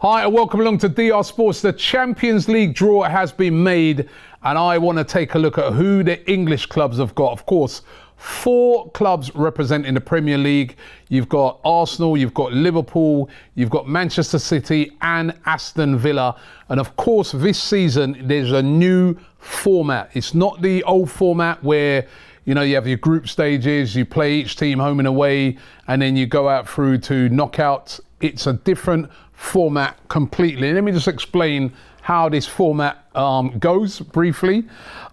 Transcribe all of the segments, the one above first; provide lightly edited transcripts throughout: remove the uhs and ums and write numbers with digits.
Hi and welcome along to DR Sports. The Champions League draw has been made and I want to take a look at who the English clubs have got. Of course, 4 clubs representing the Premier League. You've got Arsenal, you've got Liverpool, you've got Manchester City and Aston Villa. And of course, this season, there's a new format. It's not the old format where you have your group stages, you play each team home and away, and then you go out through to knockouts. It's a different format completely. Let me just explain how this format goes briefly.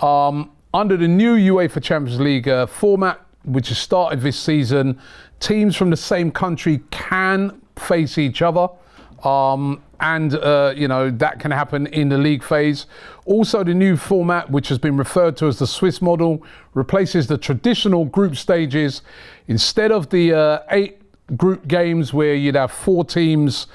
Under the new UEFA Champions League format, which has started this season, teams from the same country can face each other. That can happen in the league phase. Also, the new format, which has been referred to as the Swiss model, replaces the traditional group stages. Instead of the 8 group games where you'd have 4 teams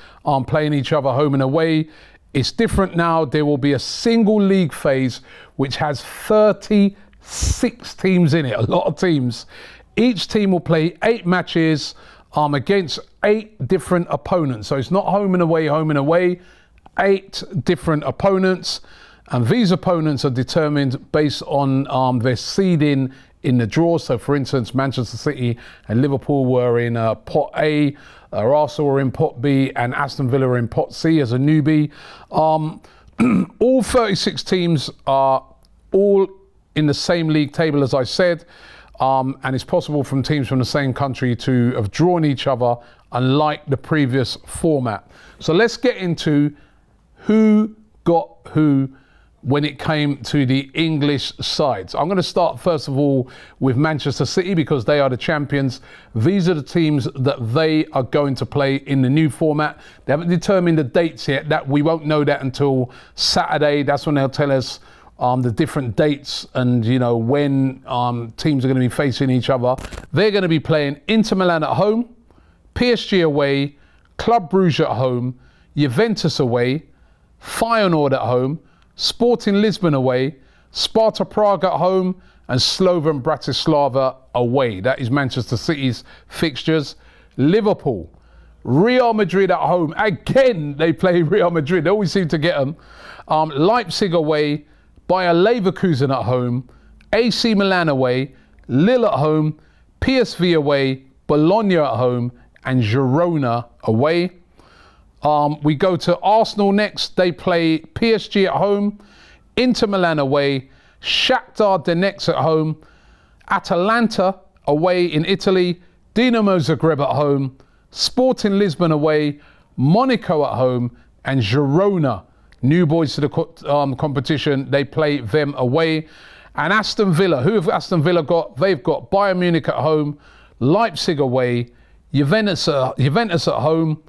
playing each other home and away, it's different now. There will be a single league phase which has 36 teams in it, a lot of teams. Each team will play 8 matches against 8 different opponents. So it's not home and away, 8 different opponents. And these opponents are determined based on their seeding in the draw. So for instance, Manchester City and Liverpool were in pot A, Arsenal were in pot B, and Aston Villa were in pot C as a newbie. All 36 teams are all in the same league table, as I said. And it's possible from teams from the same country to have drawn each other, unlike the previous format. So let's get into who got who when it came to the English sides. I'm going to start first of all with Manchester City because they are the champions. These are the teams that they are going to play in the new format. They haven't determined the dates yet. That we won't know that until Saturday. That's when they'll tell us the different dates and when teams are going to be facing each other. They're going to be playing Inter Milan at home, PSG away, Club Brugge at home, Juventus away, Feyenoord at home, Sporting Lisbon away, Sparta Prague at home, and Slovan Bratislava away. That is Manchester City's fixtures. Liverpool, Real Madrid at home. Again, they play Real Madrid. They always seem to get them. Leipzig away, Bayer Leverkusen at home, AC Milan away, Lille at home, PSV away, Bologna at home, and Girona away. We go to Arsenal next. They play PSG at home, Inter Milan away, Shakhtar Donetsk at home, Atalanta away in Italy, Dinamo Zagreb at home, Sporting Lisbon away, Monaco at home, and Girona, new boys to the competition, they play them away. And Aston Villa, who have Aston Villa got? They've got Bayern Munich at home, Leipzig away, Juventus at home,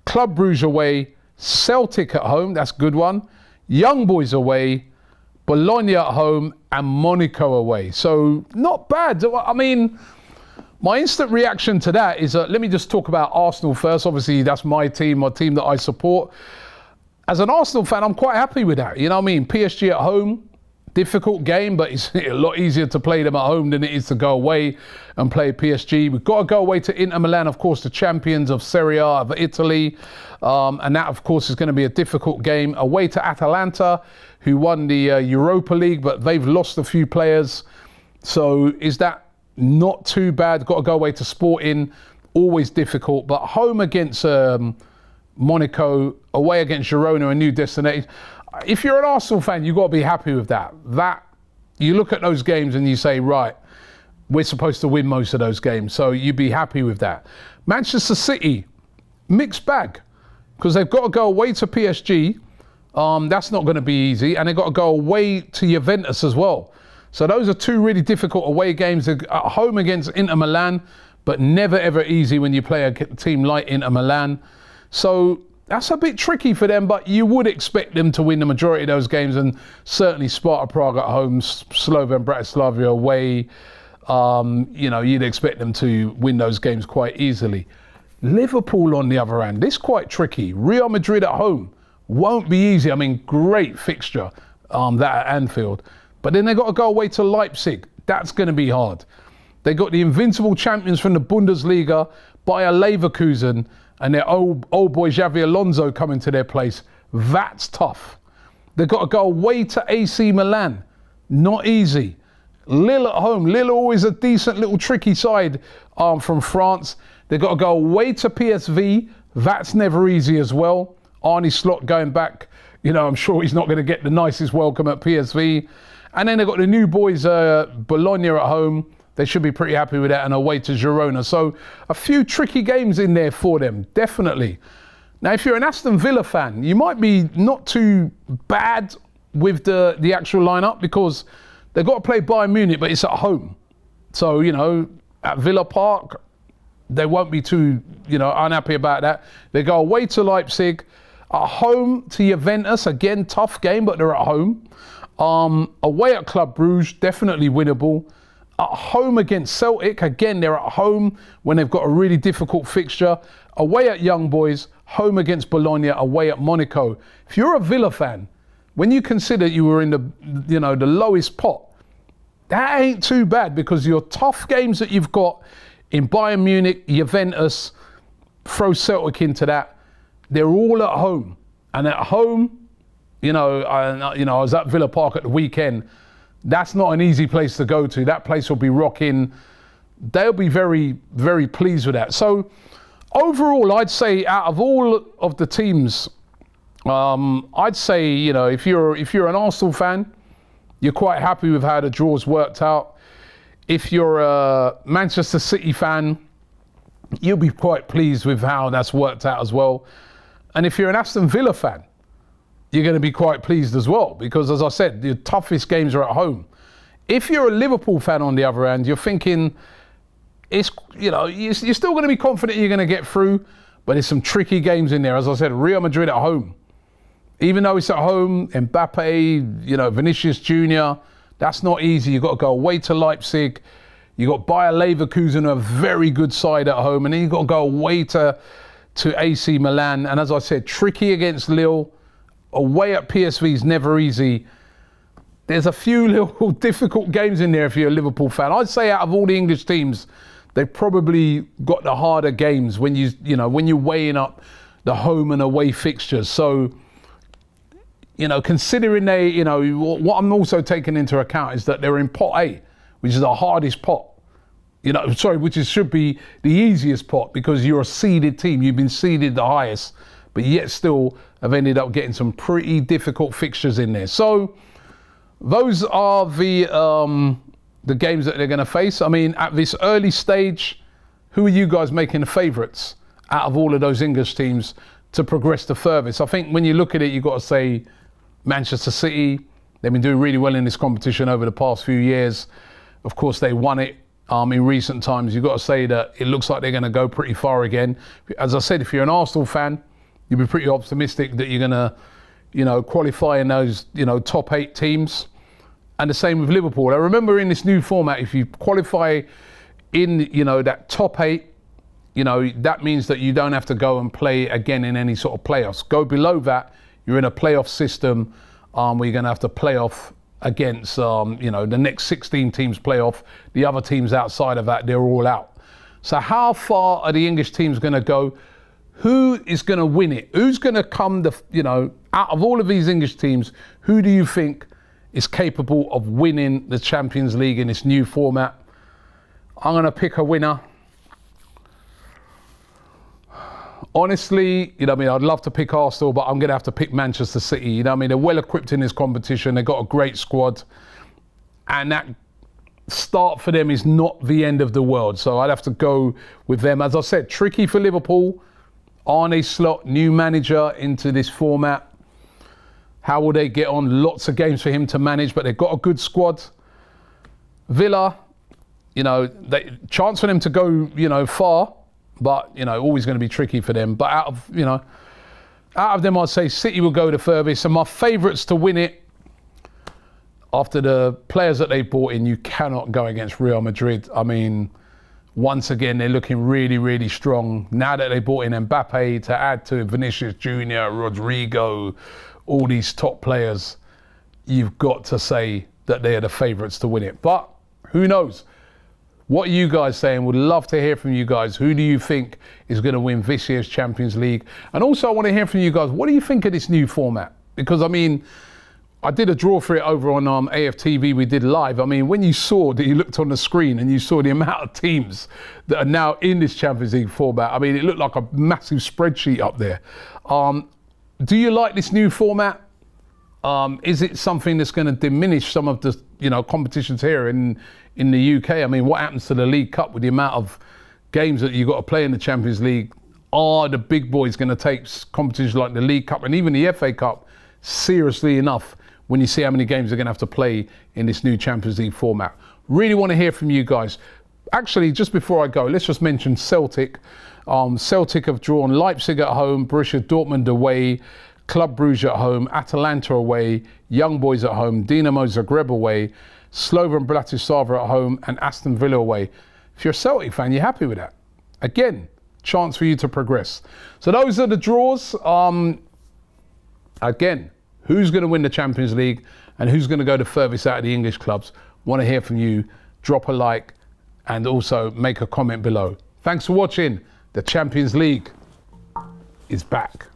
Club Brugge away, Celtic at home, that's a good one, Young Boys away, Bologna at home, and Monaco away. So not bad. I mean, my instant reaction to that is, let me just talk about Arsenal first. Obviously, that's my team that I support. As an Arsenal fan, I'm quite happy with that. You know what I mean? PSG at home, difficult game, but it's a lot easier to play them at home than it is to go away and play PSG. We've got to go away to Inter Milan, of course, the champions of Serie A of Italy. And that, of course, is going to be a difficult game. Away to Atalanta, who won the Europa League, but they've lost a few players. So is that not too bad? Got to go away to Sporting, always difficult. But home against Monaco, away against Girona, a new destination. If you're an Arsenal fan, you've got to be happy with that. You look at those games and you say, right, we're supposed to win most of those games. So you'd be happy with that. Manchester City, mixed bag, because they've got to go away to PSG. That's not going to be easy. And they've got to go away to Juventus as well. So those are 2 really difficult away games. At home against Inter Milan, but never ever easy when you play a team like Inter Milan. So that's a bit tricky for them, but you would expect them to win the majority of those games, and certainly Sparta Prague at home, Slovan Bratislava away. You'd expect them to win those games quite easily. Liverpool, on the other hand, this is quite tricky. Real Madrid at home won't be easy. I mean, great fixture that at Anfield, but then they got to go away to Leipzig. That's going to be hard. They got the invincible champions from the Bundesliga, Bayer Leverkusen, and their old boy Xavi Alonso coming to their place. That's tough. They've got to go away to AC Milan. Not easy. Lille at home. Lille always a decent little tricky side from France. They've got to go away to PSV. That's never easy as well. Arne Slot going back. You know, I'm sure he's not going to get the nicest welcome at PSV. And then they've got the new boys, Bologna at home. They should be pretty happy with that, and away to Girona. So a few tricky games in there for them, definitely. Now, if you're an Aston Villa fan, you might be not too bad with the actual lineup, because they've got to play Bayern Munich, but it's at home. So, you know, at Villa Park, they won't be too, you know, unhappy about that. They go away to Leipzig, at home to Juventus. Again, tough game, but they're at home. Away at Club Brugge, definitely winnable. At home against Celtic, again, they're at home when they've got a really difficult fixture. Away at Young Boys, home against Bologna, away at Monaco. If you're a Villa fan, when you consider you were in the, you know, the lowest pot, that ain't too bad, because your tough games that you've got in Bayern Munich, Juventus, throw Celtic into that, they're all at home. And at home, I was at Villa Park at the weekend. That's not an easy place to go to. That place will be rocking. They'll be very, very pleased with that. So overall, I'd say out of all of the teams, I'd say, you know, if you're an Arsenal fan, you're quite happy with how the draws worked out. If you're a Manchester City fan, you'll be quite pleased with how that's worked out as well. And if you're an Aston Villa fan, you're going to be quite pleased as well, because, as I said, the toughest games are at home. If you're a Liverpool fan, on the other hand, you're thinking, you're still going to be confident you're going to get through, but there's some tricky games in there. As I said, Real Madrid at home. Even though it's at home, Mbappe, Vinicius Jr., that's not easy. You've got to go away to Leipzig. You've got Bayer Leverkusen, a very good side at home. And then you've got to go away to AC Milan. And as I said, tricky against Lille. Away at PSV is never easy. There's a few little difficult games in there if you're a Liverpool fan. I'd say out of all the English teams, they've probably got the harder games when when you're weighing up the home and away fixtures. So, considering what I'm also taking into account is that they're in Pot A, which is the hardest pot. Should be the easiest pot, because you're a seeded team. You've been seeded the highest, but yet still have ended up getting some pretty difficult fixtures in there. So those are the games that they're going to face. I mean, at this early stage, who are you guys making the favourites out of all of those English teams to progress the furthest? I think when you look at it, you've got to say Manchester City. They've been doing really well in this competition over the past few years. Of course, they won it in recent times. You've got to say that it looks like they're going to go pretty far again. As I said, if you're an Arsenal fan, you'll be pretty optimistic that you're going to, qualify in those, top 8 teams. And the same with Liverpool. I remember in this new format, if you qualify in, that top 8, that means that you don't have to go and play again in any sort of playoffs. Go below that, you're in a playoff system where you're going to have to play off against, the next 16 teams playoff. The other teams outside of that, they're all out. So how far are the English teams going to go? Who is going to win it? Who's going to come, out of all of these English teams, who do you think is capable of winning the Champions League in this new format? I'm going to pick a winner. Honestly, I'd love to pick Arsenal, but I'm going to have to pick Manchester City. They're well equipped in this competition. They've got a great squad. And that start for them is not the end of the world. So I'd have to go with them. As I said, tricky for Liverpool. Arne Slot, new manager into this format. How will they get on? Lots of games for him to manage, but they've got a good squad. Villa, chance for them to go, far, but, always going to be tricky for them. But out of them, I'd say City will go the furthest. And my favourites to win it, after the players that they brought in, you cannot go against Real Madrid. Once again, they're looking really, really strong. Now that they brought in Mbappe to add to Vinicius Jr., Rodrigo, all these top players, you've got to say that they are the favourites to win it. But who knows? What are you guys saying? Would love to hear from you guys. Who do you think is going to win this year's Champions League? And also I want to hear from you guys. What do you think of this new format? Because I mean, I did a draw for it over on AFTV. We did live. I mean, when you saw that, you looked on the screen and you saw the amount of teams that are now in this Champions League format. I mean, it looked like a massive spreadsheet up there. Do you like this new format? Is it something that's going to diminish some of the, competitions here in the UK? I mean, what happens to the League Cup with the amount of games that you've got to play in the Champions League? Are the big boys going to take competitions like the League Cup and even the FA Cup seriously enough when you see how many games they're going to have to play in this new Champions League format? Really want to hear from you guys. Actually, just before I go, let's just mention Celtic. Celtic have drawn Leipzig at home, Borussia Dortmund away, Club Brugge at home, Atalanta away, Young Boys at home, Dinamo Zagreb away, Slovan Bratislava at home, and Aston Villa away. If you're a Celtic fan, you're happy with that. Again, chance for you to progress. So those are the draws. Again, who's going to win the Champions League and who's going to go the furthest out of the English clubs? Want to hear from you. Drop a like and also make a comment below. Thanks for watching. The Champions League is back.